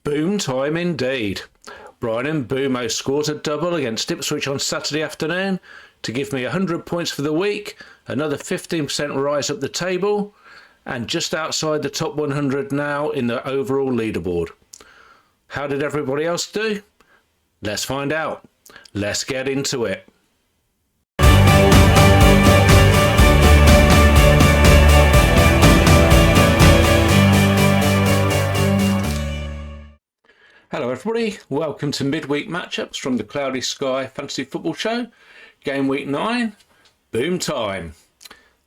Boom time indeed. Brian and Boomo scored a double against Ipswich on Saturday afternoon to give me 100 points for the week, another 15% rise up the table, and just outside the top 100 now in the overall leaderboard. How did everybody else do? Let's find out. Let's get into it. Hello everybody, welcome to midweek matchups from the Cloudy Sky Fantasy Football Show, game week 9, boom time.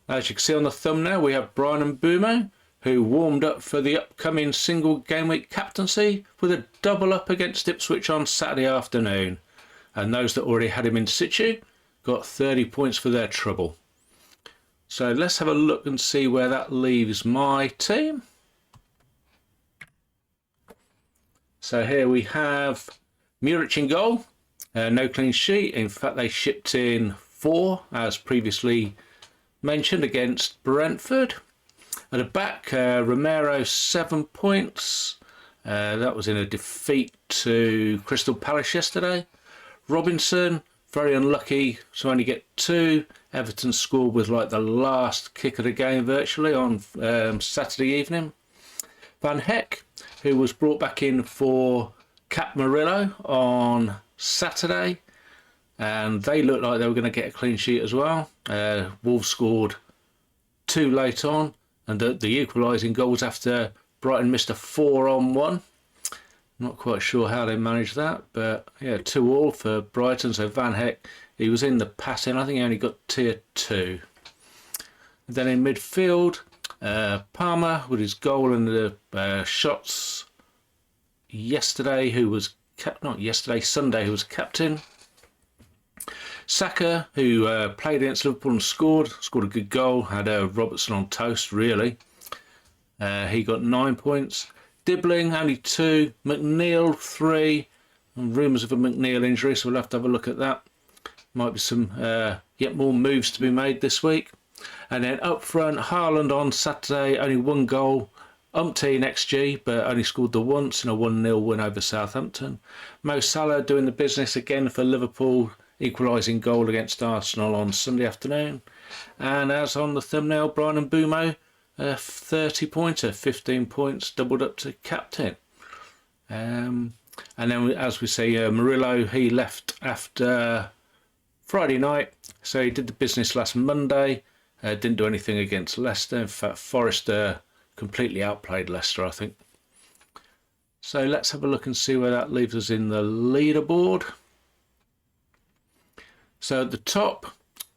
As you can see on the thumbnail, we have Brian and Boomo, who warmed up for the upcoming single game week captaincy with a double up against Ipswich on Saturday afternoon. And those that already had him in situ got 30 points for their trouble. So let's have a look and see where that leaves my team. So here we have Muric in goal, no clean sheet. In fact, they shipped in 4, as previously mentioned, against Brentford. At the back, Romero 7 points. That was in a defeat to Crystal Palace yesterday. Robinson, very unlucky to only get 2. Everton scored with like the last kick of the game virtually on Saturday evening. Van Heck, who was brought back in for Cap Murillo on Saturday, and they looked like they were going to get a clean sheet as well. Wolves scored 2 late on, and the equalising goals after Brighton missed a 4-on-1. Not quite sure how they managed that, but yeah, 2-2 for Brighton. So Van Heck, he was in the passing. I think he only got tier 2. And then in midfield, Palmer with his goal and the shots yesterday, Sunday, who was captain. Saka, who played against Liverpool and scored a good goal, had Robertson on toast really. He got 9 points. Dibbling only 2, McNeil 3, and rumours of a McNeil injury, so we'll have to have a look at that. Might be some yet more moves to be made this week. And then up front, Haaland on Saturday, only 1 goal, umpteen XG, but only scored the once in a 1-0 win over Southampton. Mo Salah doing the business again for Liverpool, equalising goal against Arsenal on Sunday afternoon. And as on the thumbnail, Brian and Boomo, 30-pointer, 15 points, doubled up to captain. And then, as we say, Murillo, he left after Friday night, so he did the business last Monday. Didn't do anything against Leicester. In fact, Forrester completely outplayed Leicester, I think. So let's have a look and see where that leaves us in the leaderboard. So at the top,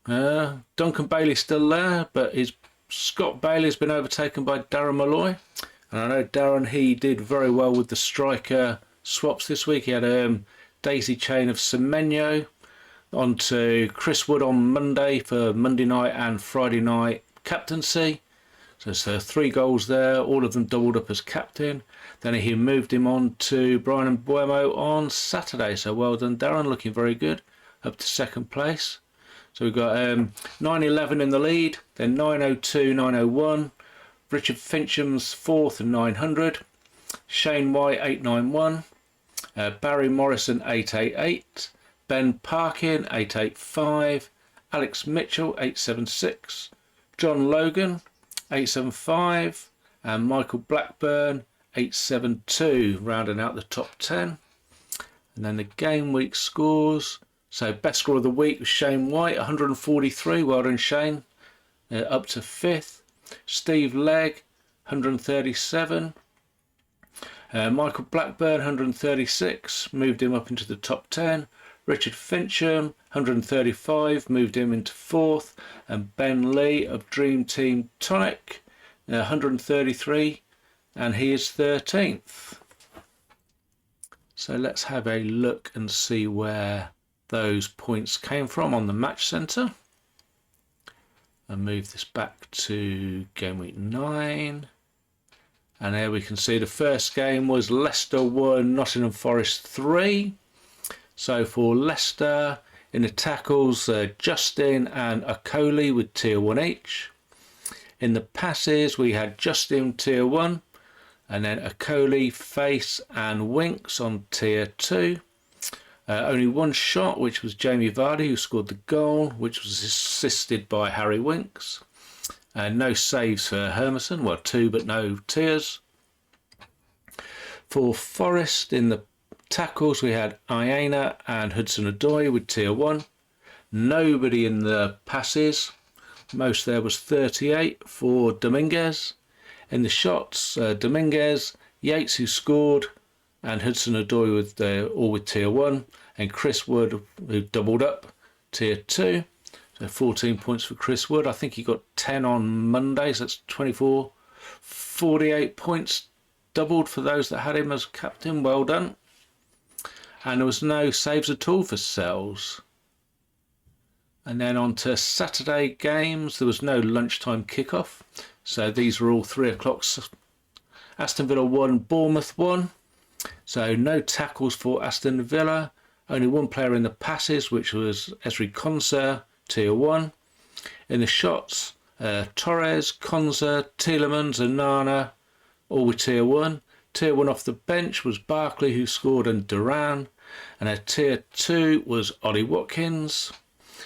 Duncan Bailey's still there, but Scott Bailey's been overtaken by Darren Malloy. And I know Darren, he did very well with the striker swaps this week. He had a daisy chain of Semenyo onto Chris Wood on Monday for Monday night and Friday night captaincy. So it's 3 goals there, all of them doubled up as captain. Then he moved him on to Brian and Buemo on Saturday. So well done, Darren, looking very good, up to 2nd place. So we've got 911 in the lead, then 902, 901. Richard Fincham's 4th and 900. Shane White 891. Barry Morrison 888. Ben Parkin 885, Alex Mitchell 876, John Logan 875, and Michael Blackburn 872, rounding out the top 10. And then the game week scores. So best score of the week was Shane White, 143, well done Shane, up to 5th. Steve Legg, 137. Michael Blackburn, 136, moved him up into the top 10. Richard Fincham, 135, moved him into 4th. And Ben Lee of Dream Team Tonic, 133, and he is 13th. So let's have a look and see where those points came from on the match centre. And move this back to game week 9. And there we can see the first game was Leicester 1, Nottingham Forest 3. So for Leicester, in the tackles, Justin and Okoli with tier 1 each. In the passes, we had Justin tier 1, And then Akoli, Face and Winks on tier 2. Only one shot, which was Jamie Vardy, who scored the goal, which was assisted by Harry Winks. No saves for Hermansen, well 2 but no tiers. For Forest in the tackles we had Iena and Hudson-Odoi with tier 1. Nobody in the passes, most there was 38 for Dominguez. In the shots, Dominguez, Yates who scored, and Hudson-Odoi with all with tier 1, and Chris Wood who doubled up, tier 2. So 14 points for Chris Wood. I think he got 10 on Monday, so that's 24. 48 points doubled for those that had him as captain. Well done. And there was no saves at all for Sells. And then on to Saturday games. There was no lunchtime kickoff. So these were all 3 o'clock. Aston Villa 1, Bournemouth 1. So no tackles for Aston Villa. Only one player in the passes, which was Ezri Konsa, tier 1. In the shots, Torres, Konsa, Tielemans and Nana, all with tier 1. Tier 1 off the bench was Barkley, who scored, and Duran. And a tier 2 was Ollie Watkins.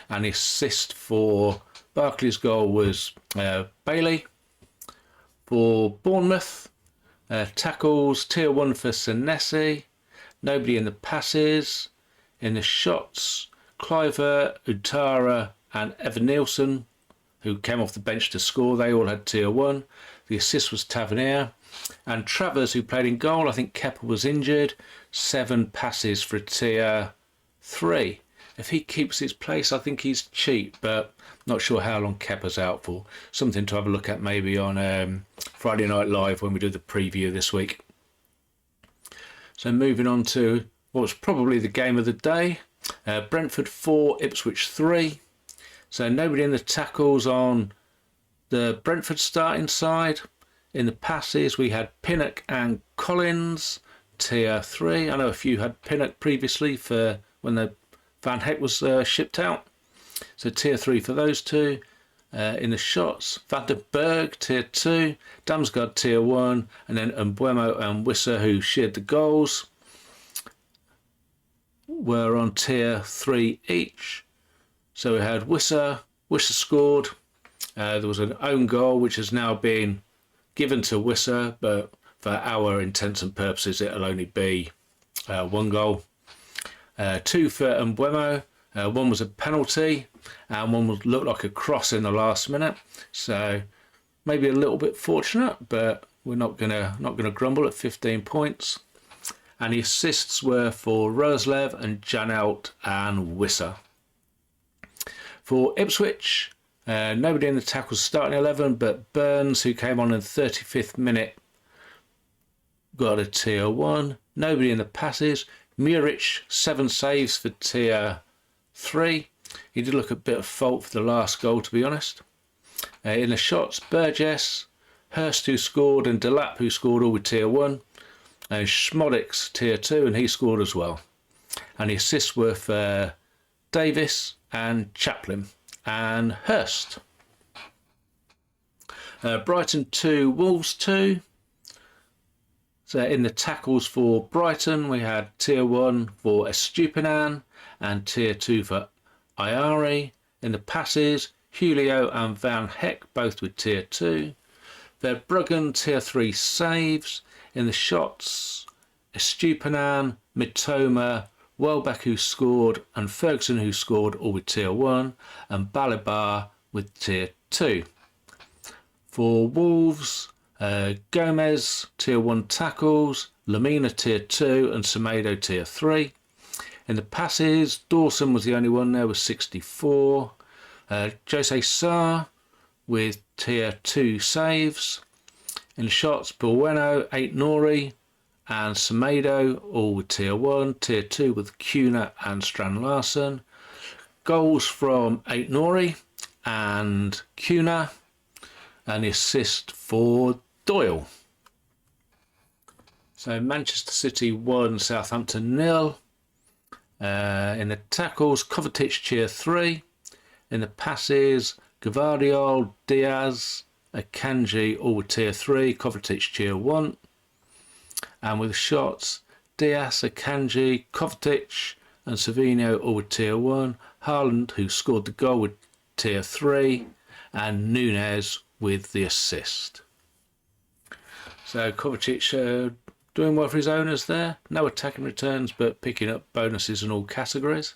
And the assist for Barkley's goal was Bailey. For Bournemouth, tackles, tier 1 for Senesi. Nobody in the passes. In the shots, Cliver, Utara and Evan Nielsen, who came off the bench to score, they all had tier 1. The assist was Tavernier. And Travers, who played in goal, I think Kepa was injured, 7 passes for tier 3. If he keeps his place, I think he's cheap, but not sure how long Kepa's out for. Something to have a look at maybe on Friday Night Live when we do the preview this week. So moving on to what was probably the game of the day. Brentford 4, Ipswich 3. So nobody in the tackles on the Brentford starting side. In the passes we had Pinnock and Collins, tier 3. I know a few had Pinnock previously for when the Van Heck was shipped out. So tier 3 for those two. In the shots, Van der Berg, tier 2. Damsgaard, tier 1. And then Mbuemo and Wissa, who shared the goals, were on tier 3 each. So we had Wissa scored. There was an own goal which has now been given to Wissa, but for our intents and purposes it'll only be 1 goal. 2 for Mbuemo. 1 was a penalty and 1 looked like a cross in the last minute. So maybe a little bit fortunate, but we're not gonna grumble at 15 points. And the assists were for Roslev and Janelt and Wissa. For Ipswich, nobody in the tackles starting 11, but Burns, who came on in the 35th minute, got a tier 1. Nobody in the passes. Muric, 7 saves for tier 3. He did look a bit of fault for the last goal, to be honest. In the shots, Burgess, Hurst, who scored, and Delap, who scored, all with tier 1. And Schmodix, tier 2, and he scored as well. And the assists were for Davis and Chaplin and Hurst. Brighton 2, Wolves 2. So in the tackles for Brighton, we had tier 1 for Estupinan and tier 2 for Ayari. In the passes, Julio and Van Heck, both with tier 2. Verbruggen, tier 3 saves. In the shots, Estupinan, Mitoma, Welbeck, who scored, and Ferguson, who scored, all with tier 1, and Balibar with tier 2. For Wolves, Gomez, tier 1 tackles, Lamina, tier 2, and Semedo, tier 3. In the passes, Dawson was the only one there with 64. Jose Sarr with tier 2 saves. In the shots, Bueno, 8 Nori, and Semedo, all with tier 1. Tier 2 with Kuna and Strand Larsen. Goals from 8 Nori and Kuna, and the assist for Doyle. So Manchester City 1, Southampton 0. In the tackles, Kovacic tier 3. In the passes, Gvardiol, Diaz, Akanji, all with tier 3. Kovacic tier 1. And with shots, Diaz, Akanji, Kovacic and Savino all with tier 1. Haaland, who scored the goal, with tier 3. And Nunez with the assist. So Kovacic doing well for his owners there. No attacking returns, but picking up bonuses in all categories.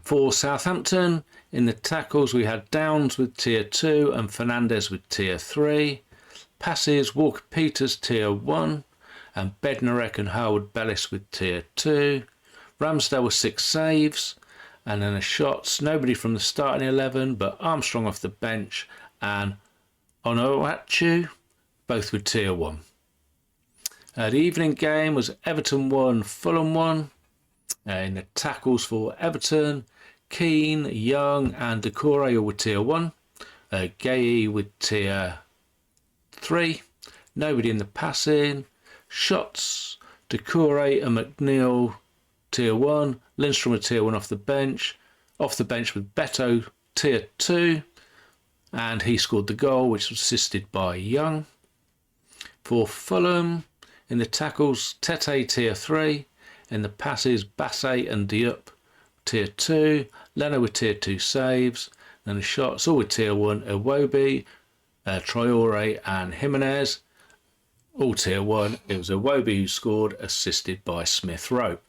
For Southampton, in the tackles we had Downs with tier 2 and Fernandes with tier 3. Passes, Walker-Peters tier 1 and Bednarek and Howard-Bellis with tier 2. Ramsdale with 6 saves. And then the shots, nobody from the starting 11, but Armstrong off the bench and Onuachu, both with tier 1. The evening game was Everton 1, Fulham 1. In the tackles for Everton, Keane, Young and Decore all with tier 1. Gay with tier 3. Nobody in the passing. Shots, Decore and McNeil tier 1. Lindstrom with tier 1 off the bench. Off the bench with Beto tier 2. And he scored the goal, which was assisted by Young. For Fulham, in the tackles, Tete tier 3. In the passes, Bassett and Diop tier 2. Leno with tier 2 saves. Then the shots, all with tier 1, Iwobi, Traore and Jimenez. All tier 1. It was Iwobi who scored, assisted by Smith Rowe.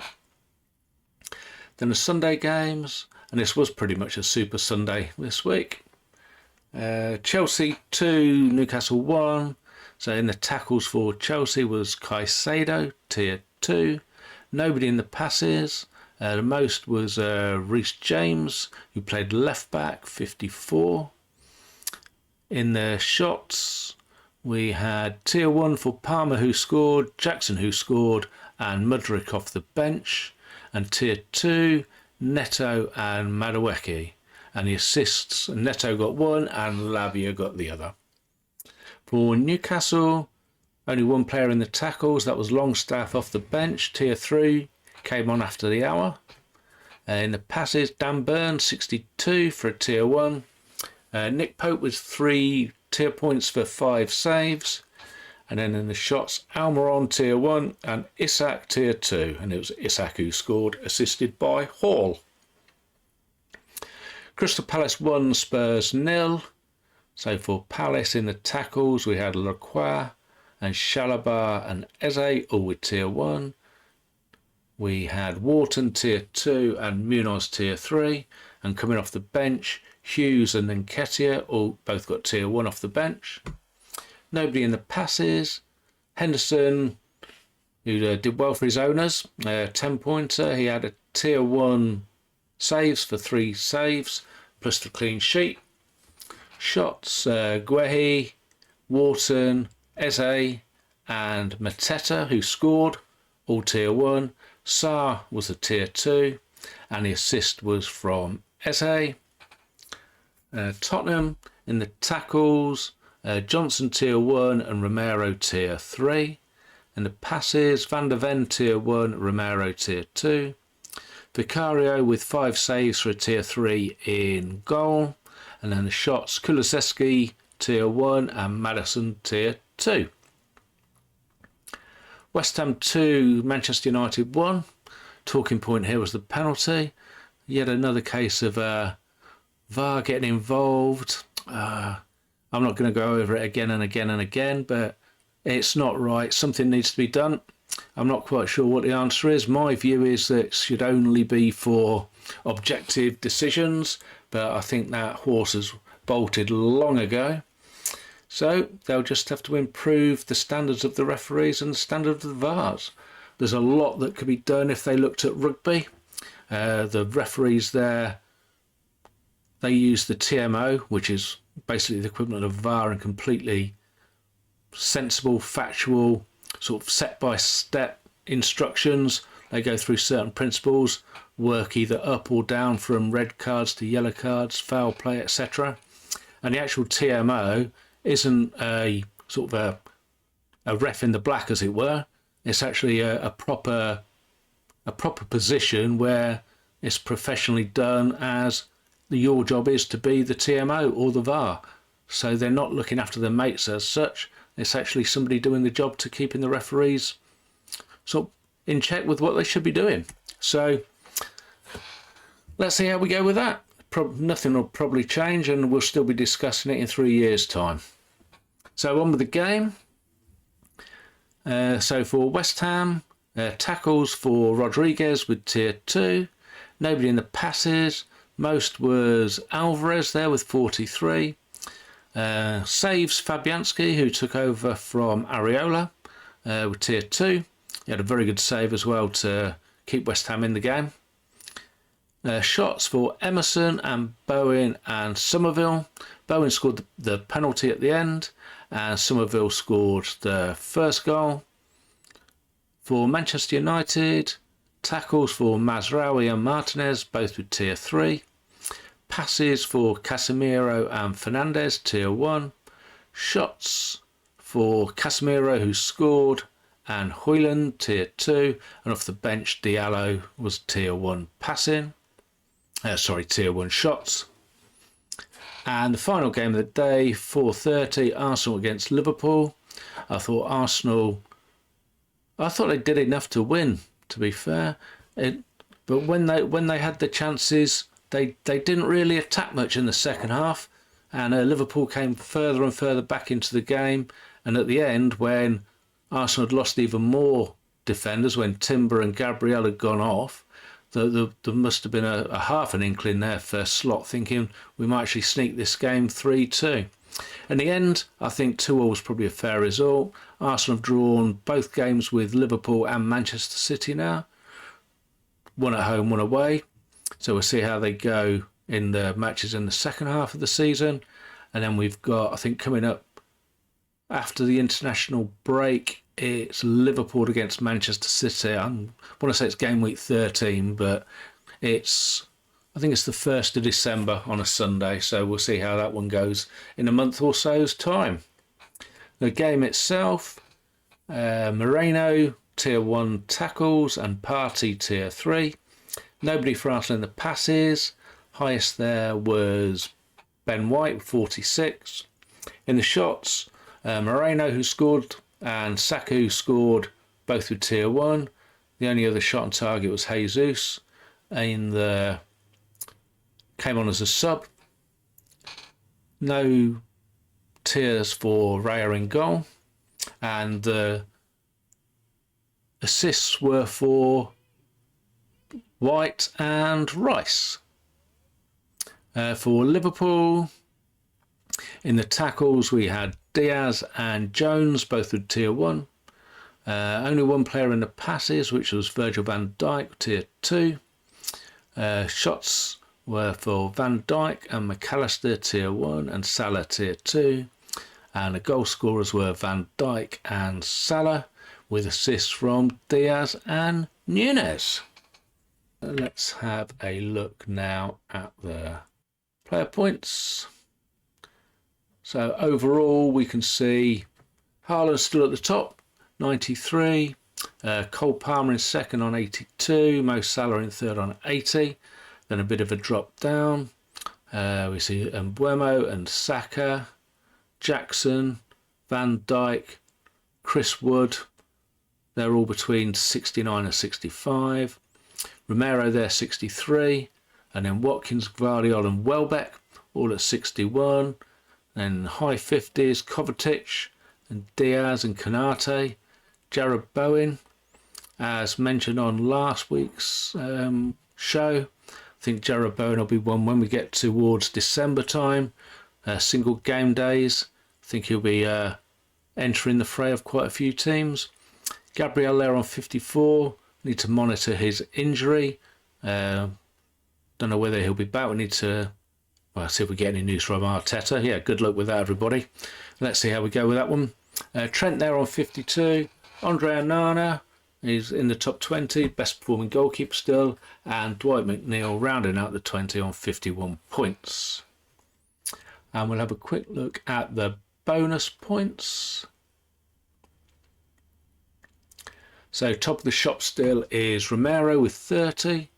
Then the Sunday games, and this was pretty much a super Sunday this week. Chelsea 2, Newcastle 1. So in the tackles for Chelsea was Caicedo, tier 2. Nobody in the passes. The most was Reece James, who played left back, 54. In the shots, we had tier 1 for Palmer, who scored, Jackson, who scored, and Mudryk off the bench. And tier 2, Neto and Madueke. And the assists, Neto got 1 and Lavia got the other. For Newcastle, only 1 player in the tackles, that was Longstaff off the bench, tier 3, came on after the hour. In the passes, Dan Burns, 62 for a tier 1. Nick Pope with 3 tier points for 5 saves. And then in the shots, Almiron tier 1 and Isak tier 2. And it was Isak who scored, assisted by Hall. Crystal Palace 1, Spurs 0. So for Palace in the tackles, we had Lacroix and Shalabar and Eze, all with tier 1. We had Wharton tier 2 and Munoz tier 3. And coming off the bench, Hughes and Nketiah all both got tier 1 off the bench. Nobody in the passes. Henderson, who did well for his owners, 10-pointer. He had a tier 1 saves for 3 saves, plus the clean sheet. Shots, Guehi, Wharton, Eze and Mateta, who scored, all tier 1. Sarr was a tier 2, and the assist was from Eze. Tottenham in the tackles, Johnson tier 1 and Romero tier 3. In the passes, Van der Ven tier 1, Romero tier 2. Vicario with 5 saves for a tier 3 in goal. And then the shots, Kulusevski tier 1 and Maddison tier 2. West Ham 2, Manchester United 1. Talking point here was the penalty. Yet another case of VAR getting involved. I'm not going to go over it again and again and again, but it's not right. Something needs to be done. I'm not quite sure what the answer is. My view is that it should only be for objective decisions, but I think that horse has bolted long ago. So they'll just have to improve the standards of the referees and the standard of the VARs. There's a lot that could be done if they looked at rugby. The referees there, they use the TMO, which is basically the equivalent of VAR, and completely sensible, factual, sort of step-by-step instructions. They go through certain principles, work either up or down from red cards to yellow cards, foul play, etc. And the actual TMO isn't a sort of a ref in the black, as it were. It's actually a proper position where it's professionally done, as your job is to be the TMO or the VAR. So they're not looking after their mates as such. It's actually somebody doing the job to keeping the referees sort of in check with what they should be doing. So let's see how we go with that. Nothing will probably change, and we'll still be discussing it in 3 years' time. So on with the game. So for West Ham, tackles for Rodriguez with tier 2. Nobody in the passes. Most was Alvarez there with 43. Saves Fabianski, who took over from Areola with tier 2. He had a very good save as well to keep West Ham in the game. Shots for Emerson and Bowen and Somerville. Bowen scored the penalty at the end, and Somerville scored the first goal. For Manchester United, tackles for Mazraoui and Martinez, both with tier 3. Passes for Casemiro and Fernandez, tier 1. Shots for Casemiro, who scored, and Højlund, tier 2. And off the bench, Diallo was tier 1 passing. Tier 1 shots. And the final game of the day, 4:30, Arsenal against Liverpool. I thought they did enough to win, to be fair. But when they had the chances, they didn't really attack much in the second half. And Liverpool came further and further back into the game. And at the end, when Arsenal had lost even more defenders, when Timber and Gabriel had gone off, there must have been a half an inkling there for Slot, thinking we might actually sneak this game 3-2. In the end, I think 2-2 was probably a fair result. Arsenal have drawn both games with Liverpool and Manchester City now. One at home, one away. So we'll see how they go in the matches in the second half of the season. And then we've got, I think, coming up after the international break, it's Liverpool against Manchester City. I want to say it's game week 13, but I think it's the 1st of December on a Sunday, so we'll see how that one goes in a month or so's time. The game itself, Moreno, tier 1 tackles, and Partey, tier 3. Nobody for Arsenal in the passes. Highest there was Ben White, 46. In the shots, Moreno, who scored, and Saka, who scored, both with tier 1. The only other shot on target was Jesus. Came on as a sub. No tiers for Raya in goal. And the assists were for White and Rice. For Liverpool, in the tackles we had Diaz and Jones, both with tier 1. Only one player in the passes, which was Virgil van Dijk, tier 2. Shots were for Van Dijk and McAllister, tier 1, and Salah, tier 2. And the goal scorers were Van Dijk and Salah, with assists from Diaz and Nunes. Let's have a look now at the player points. So overall, we can see Haaland still at the top, 93. Cole Palmer in second on 82. Mo Salah in third on 80. Then a bit of a drop down. We see Mbeumo and Saka, Jackson, Van Dijk, Chris Wood. They're all between 69 and 65. Romero there, 63. And then Watkins, Gvardiol and Welbeck, all at 61. Then high 50s, Kovacic and Diaz and Konate. Jarrod Bowen, as mentioned on last week's show. I think Jarrod Bowen will be one when we get towards December time. Single game days. I think he'll be entering the fray of quite a few teams. Gabriel there on 54. Need to monitor his injury. Don't know whether he'll be back. We need to see if we get any news from Arteta. Yeah, good luck with that, everybody. Let's see how we go with that one. Trent there on 52. Andre Onana is in the top 20, best performing goalkeeper still. And Dwight McNeil rounding out the 20 on 51 points. And we'll have a quick look at the bonus points. So top of the shop still is Romero with 30.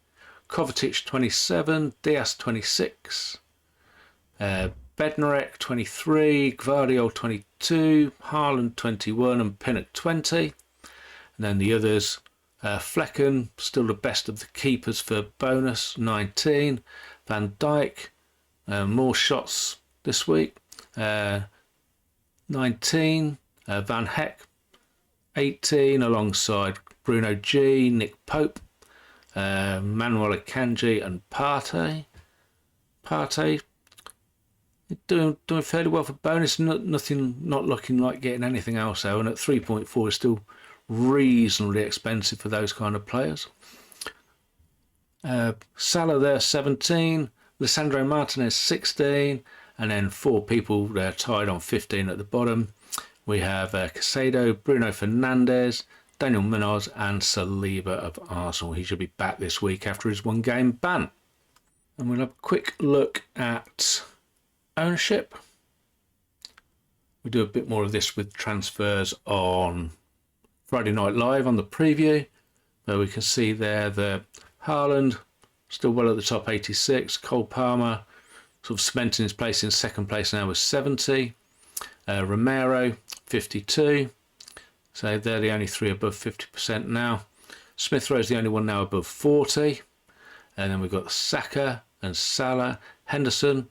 Kovacic 27, Diaz 26, Bednarek 23, Gvardiol 22, Haaland 21 and Pinnock 20. And then the others, Flecken, still the best of the keepers for bonus, 19. Van Dijk, more shots this week, 19. Van Heck, 18, alongside Bruno G, Nick Pope, Manuel Akanji and Partey. Partey doing fairly well for bonus. Not looking like getting anything else though, and at 3.4 is still reasonably expensive for those kind of players. Salah there 17, Lisandro Martinez 16, and then 4 people tied on 15 at the bottom. We have Caicedo, Bruno Fernandes, Daniel Munoz and Saliba of Arsenal. He should be back this week after his 1-game ban. And we'll have a quick look at ownership. We do a bit more of this with transfers on Friday Night Live on the preview, where we can see there the Haaland still well at the top, 86. Cole Palmer sort of cementing his place in second place now with 70. Romero 52. So they're the only 3 above 50% now. Smith Rowe's the only one now above 40. And then we've got Saka and Salah. Henderson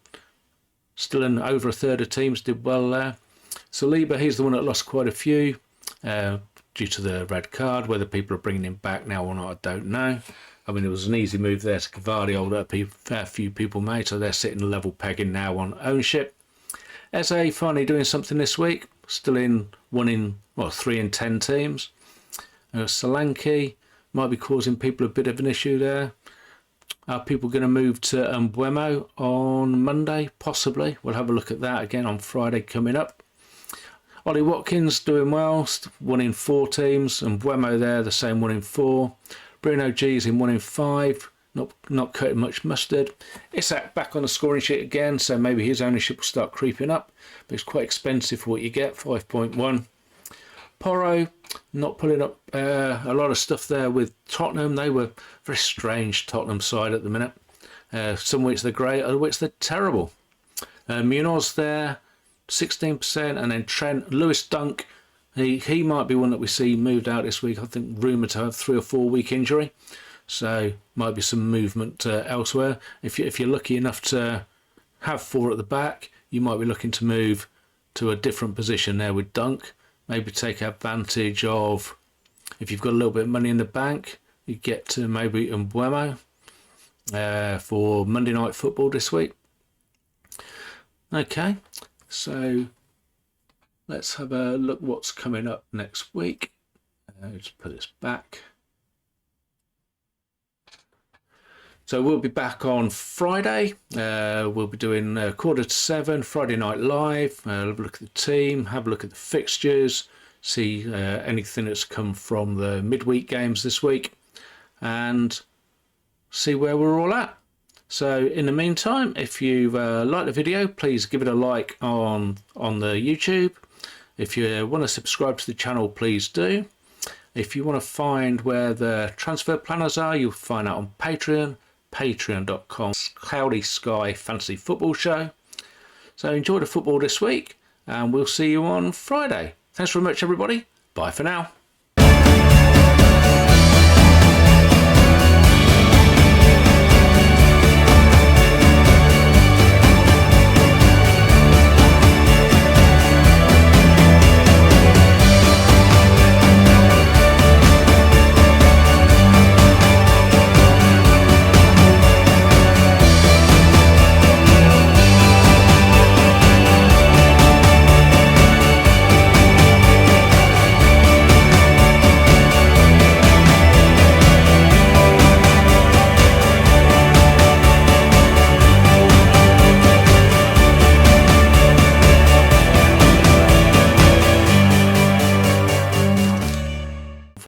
still in over a third of teams, did well there. Saliba, he's the one that lost quite a few due to the red card. Whether people are bringing him back now or not, I don't know. I mean, it was an easy move there to Gvardiol that a few people made, so they're sitting level pegging now on ownership. Eze finally doing something this week, still in 3 in 10 teams. Solanke might be causing people a bit of an issue there. Are people going to move to Mbeumo on Monday? Possibly. We'll have a look at that again on Friday coming up. Ollie Watkins doing well, 1 in 4 teams. Mbeumo there, the same 1 in 4. Bruno G's in 1 in 5. Not cutting much mustard. Isak back on the scoring sheet again, so maybe his ownership will start creeping up. But it's quite expensive for what you get, 5.1. Porro not pulling up a lot of stuff there with Tottenham. They were a very strange Tottenham side at the minute. Some weeks they're great, other weeks they're terrible. Munoz there, 16%, and then Trent, Lewis Dunk. He might be one that we see moved out this week. I think rumoured to have 3 or 4 week injury, so might be some movement elsewhere. If you're lucky enough to have 4 at the back, you might be looking to move to a different position there with Dunk. Maybe take advantage of, if you've got a little bit of money in the bank, you get to maybe Mbeumo for Monday Night Football this week. Okay, so let's have a look what's coming up next week. Let's put this back. So we'll be back on Friday. We'll be doing 6:45, Friday Night Live. Have a look at the team, have a look at the fixtures, see anything that's come from the midweek games this week, and see where we're all at. So in the meantime, if you've liked the video, please give it a like on the YouTube. If you want to subscribe to the channel, please do. If you want to find where the transfer planners are, you'll find out on Patreon. Patreon.com Cloudy Sky Fantasy Football Show. So enjoy the football this week, and we'll see you on Friday. Thanks very much, everybody. Bye for now.